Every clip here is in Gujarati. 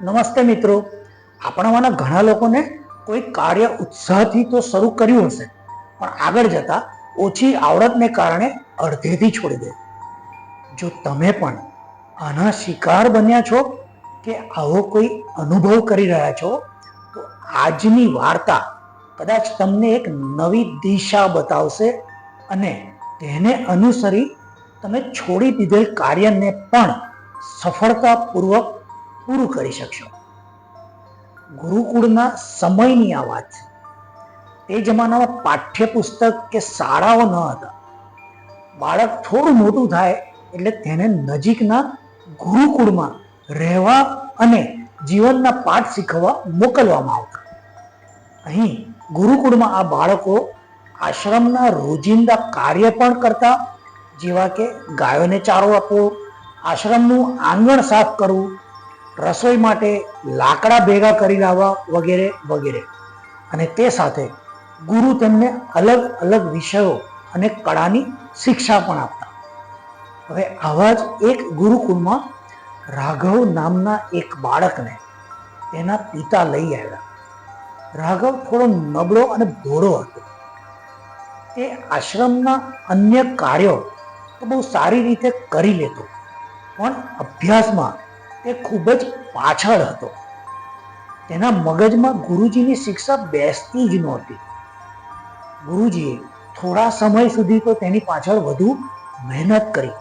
નમસ્તે મિત્રો. આપણામાંના ઘણા લોકોને કોઈ કાર્ય ઉત્સાહથી તો શરૂ કર્યું હશે, પણ આગળ જતા ઓછી આવડતને કારણે અડધેથી છોડી દે. જો તમે પણ આના શિકાર બન્યા છો કે આવો કોઈ અનુભવ કરી રહ્યા છો, તો આજની વાર્તા કદાચ તમને એક નવી દિશા બતાવશે અને તેને અનુસરી તમે છોડી દીધેલ કાર્યને પણ સફળતાપૂર્વક પૂરું કરી શકશો. ગુરુકુળના સમયની આ વાત છે. તે જમાનામાં પાઠ્યપુસ્તક કે શાળાઓ ન હતા. બાળક થોડું મોટું થાય એટલે તેને નજીકના ગુરુકુળમાં રહેવા અને જીવનના પાઠ શીખવા મોકલવામાં આવતા. અહીં ગુરુકુળમાં આ બાળકો આશ્રમના રોજિંદા કાર્ય પણ કરતા, જેવા કે ગાયોને ચારો આપવો, આશ્રમનું આંગણ સાફ કરવું, રસોઈ માટે લાકડા ભેગા કરી લાવવા વગેરે વગેરે. અને તે સાથે ગુરુ તેમને અલગ અલગ વિષયો અને કળાની શિક્ષા પણ આપતા. હવે આવા જ એક ગુરુકુળમાં રાઘવ નામના એક બાળકને તેના પિતા લઈ આવ્યા. રાઘવ થોડો નબળો અને ભોળો હતો. તે આશ્રમના અન્ય કાર્યો તો બહુ સારી રીતે કરી લેતો, પણ અભ્યાસમાં તે ખૂબ જ પાછળ હતો. તેના મગજમાં ગુરુજીની શિક્ષા બેસતી જ નહોતી. ગુરુજીએ થોડા સમય સુધી તો તેની પાછળ વધુ મહેનત કરી,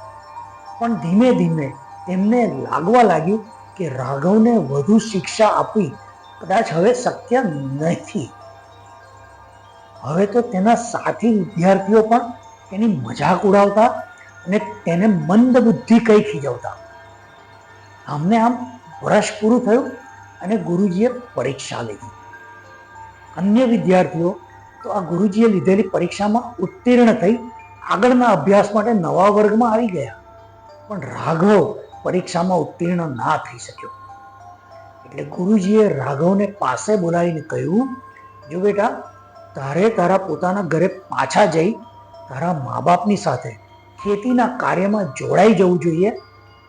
પણ ધીમે ધીમે તેમને લાગવા લાગ્યું કે રાઘવને વધુ શિક્ષા આપવી કદાચ હવે શક્ય નથી. હવે તો તેના સાથી વિદ્યાર્થીઓ પણ તેની મજાક ઉડાવતા અને તેને મંદ બુદ્ધિ કઈ ખીજવતા. આમને આમ વર્ષ પૂરું થયું અને ગુરુજીએ પરીક્ષા લીધી. અન્ય વિદ્યાર્થીઓ તો આ ગુરુજીએ લીધેલી પરીક્ષામાં ઉત્તીર્ણ થઈ આગળના અભ્યાસ માટે નવા વર્ગમાં આવી ગયા, પણ રાઘવ પરીક્ષામાં ઉત્તીર્ણ ના થઈ શક્યો. એટલે ગુરુજીએ રાઘવને પાસે બોલાવીને કહ્યું, જો બેટા, તારે તારા પોતાના ઘરે પાછા જઈ તારા મા બાપની સાથે ખેતીના કાર્યમાં જોડાઈ જવું જોઈએ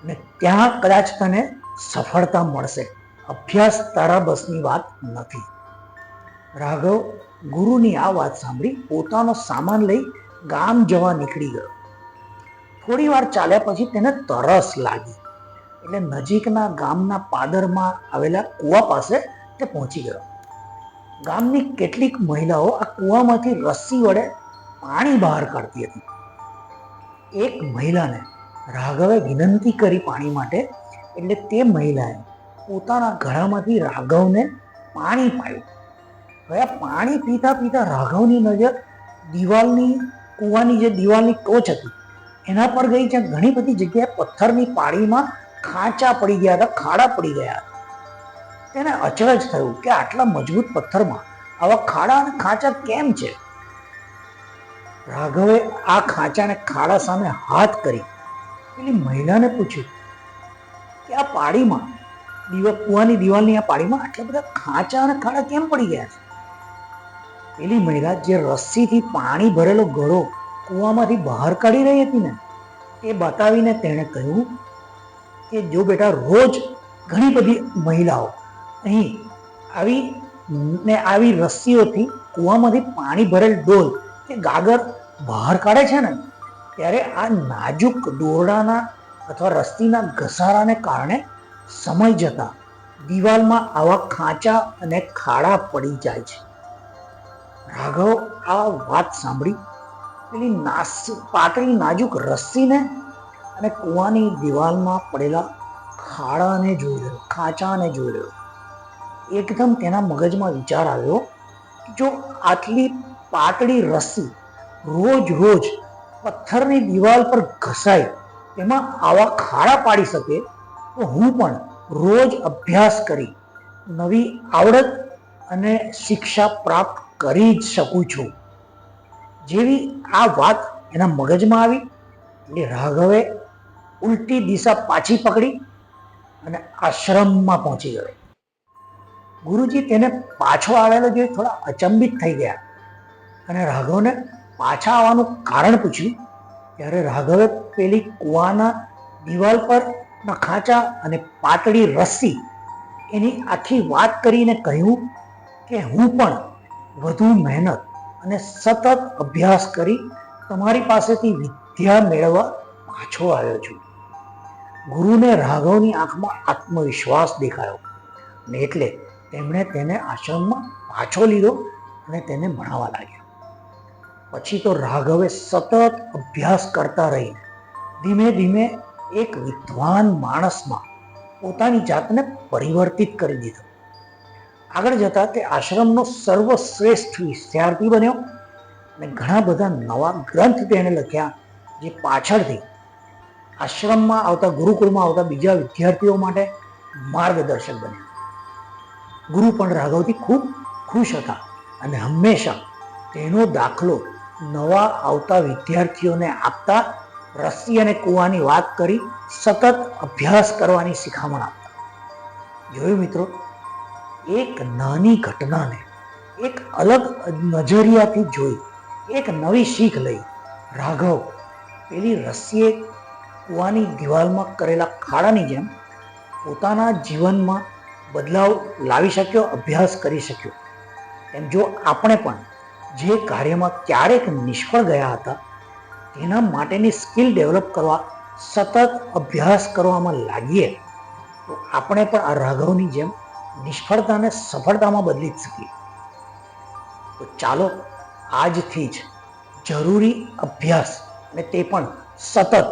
અને ત્યાં કદાચ તને સફળતા મળશે. અભ્યાસ તારા બસની વાત નથી. રાઘવ ગુરુની આ વાત સાંભળી પોતાનો સામાન લઈ ગામ જવા નીકળી ગયો. થોડી વાર ચાલ્યા પછી તેને તરસ લાગી, એટલે નજીકના ગામના પાદરમાં આવેલા કૂવા પાસે તે પહોંચી ગયો. ગામની કેટલીક મહિલાઓ આ કૂવામાંથી રસ્સી વડે પાણી બહાર કાઢતી હતી. એક મહિલાને રાઘવે વિનંતી કરી પાણી માટે, એટલે તે મહિલાએ પોતાના ગળામાંથી રાઘવને પાણી પાયું. હવે આ પાણી પીતા પીતા રાઘવની નજર દિવાલની કૂવાની જે દિવાલની ટોચ હતી એના પર ગઈ, જ્યાં ઘણી બધી જગ્યાએ પથ્થરની પાળીમાં ખાંચા પડી ગયા હતા, ખાડા પડી ગયા હતા. તેને અચરજ થયું કે આટલા મજબૂત પથ્થરમાં આવા ખાડા અને ખાંચા કેમ છે. રાઘવે આ ખાંચા અને ખાડા સામે હાથ કરી પેલી મહિલાને પૂછ્યું કે આ પાડીમાં કૂવાની દિવાલની આ પાડીમાં આટલા બધા ખાંચા અને ખાડા કેમ પડી ગયા છે. પેલી મહિલા જે રસ્સીથી પાણી ભરેલો ઘડો કૂવામાંથી બહાર કાઢી રહી હતી ને, તે બતાવીને તેણે કહ્યું કે જો બેટા, રોજ ઘણી બધી મહિલાઓ અહીં આવી રસ્સીઓથી કૂવામાંથી પાણી ભરેલ ડોલ કે ગાગર બહાર કાઢે છે ને, ત્યારે આ નાજુક દોરડાના અથવા રસ્સીના ઘસારાને કારણે સમય જતા દિવાલમાં આવા ખાંચા અને ખાડા પડી જાય છે. રાઘવ આ વાત સાંભળી પેલી પાતળી નાજુક રસ્સીને અને કૂવાની દિવાલમાં પડેલા ખાડાને જોઈ રહ્યો, ખાંચાને જોઈ રહ્યો. એકદમ તેના મગજમાં વિચાર આવ્યો કે જો આટલી પાતળી રસ્સી રોજ રોજ પથ્થરની દિવાલ પર ઘસાય એમાં આવા ખાડા પાડી શકે, તો હું પણ રોજ અભ્યાસ કરી નવી આવડત અને શિક્ષા પ્રાપ્ત કરી જ શકું છું. જેવી આ વાત એના મગજમાં આવી એટલે રાઘવે ઉલટી દિશા પાછી પકડી અને આશ્રમમાં પહોંચી ગયો. ગુરુજી તેને પાછો આવેલો જોઈ થોડા અચંબિત થઈ ગયા અને રાઘવને પાછા આવવાનું કારણ પૂછ્યું. ત્યારે રાઘવે પેલી કૂવાના દિવાલ પર ખાંચા અને પાતળી રસ્સી એની આખી વાત કરીને કહ્યું કે હું પણ વધુ મહેનત અને સતત અભ્યાસ કરી તમારી પાસેથી વિદ્યા મેળવવા પાછો આવ્યો છું. ગુરુને રાઘવની આંખમાં આત્મવિશ્વાસ દેખાયો અને એટલે તેમણે તેને આશ્રમમાં પાછો લીધો અને તેને ભણાવવા લાગ્યા. પછી તો રાઘવે સતત અભ્યાસ કરતા રહીને ધીમે ધીમે એક વિદ્વાન માણસમાં પોતાની જાતને પરિવર્તિત કરી દીધો. આગળ જતા તે આશ્રમનો સર્વશ્રેષ્ઠ વિદ્યાર્થી બન્યો અને ઘણા બધા નવા ગ્રંથ તેણે લખ્યા, જે પાછળથી આશ્રમમાં આવતા ગુરુકુળમાં આવતા બીજા વિદ્યાર્થીઓ માટે માર્ગદર્શક બન્યા. ગુરુ પણ રાઘવથી ખૂબ ખુશ હતા અને હંમેશા તેનો દાખલો નવા આવતા વિદ્યાર્થીઓને આપતા રસ્સી અને કૂવાની વાત કરી સતત અભ્યાસ કરવાની શિખામણ આપતા. જોયું મિત્રો, એક નાની ઘટનાને એક અલગ નજરિયાથી જોઈ એક નવી શીખ લઈ રાઘવ પેલી રસ્સીએ કૂવાની દિવાલમાં કરેલા ખાડાની જેમ પોતાના જીવનમાં બદલાવ લાવી શક્યો, અભ્યાસ કરી શક્યો. એમ જો આપણે પણ જે કાર્યમાં ક્યારેક નિષ્ફળ ગયા હતા તેના માટેની સ્કિલ ડેવલપ કરવા સતત અભ્યાસ કરવામાં લાગીએ તો આપણે પણ આ રાઘવની જેમ નિષ્ફળતાને સફળતામાં બદલી જ શકીએ. તો ચાલો આજથી જ જરૂરી અભ્યાસ અને તે પણ સતત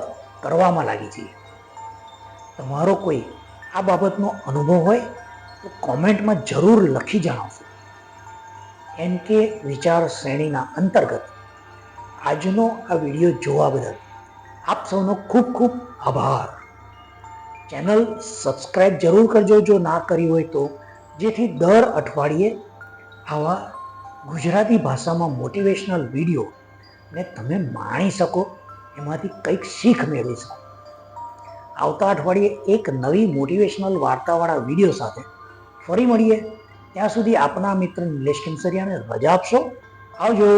કરવામાં લાગી જઈએ. તમારો કોઈ આ બાબતનો અનુભવ હોય તો કોમેન્ટમાં જરૂર લખી જણાવશો. NK વિચાર શ્રેણીના અંતર્ગત આજનો આ વિડીયો જોવા બદલ આપ સૌનો ખૂબ ખૂબ આભાર. ચેનલ સબસ્ક્રાઈબ જરૂર કરજો જો ના કરી હોય તો, જેથી દર અઠવાડિયે આવા ગુજરાતી ભાષામાં મોટિવેશનલ વિડીયો ને તમે માણી શકો, એમાંથી કંઈક શીખ મેળવી શકો. આવતા અઠવાડિયે એક નવી મોટિવેશનલ વાર્તાવાળા વિડીયો સાથે ફરી મળીએ. ત્યાં સુધી આપના મિત્ર નિલેશ કેસરિયાને રજા આપશો. આવજો.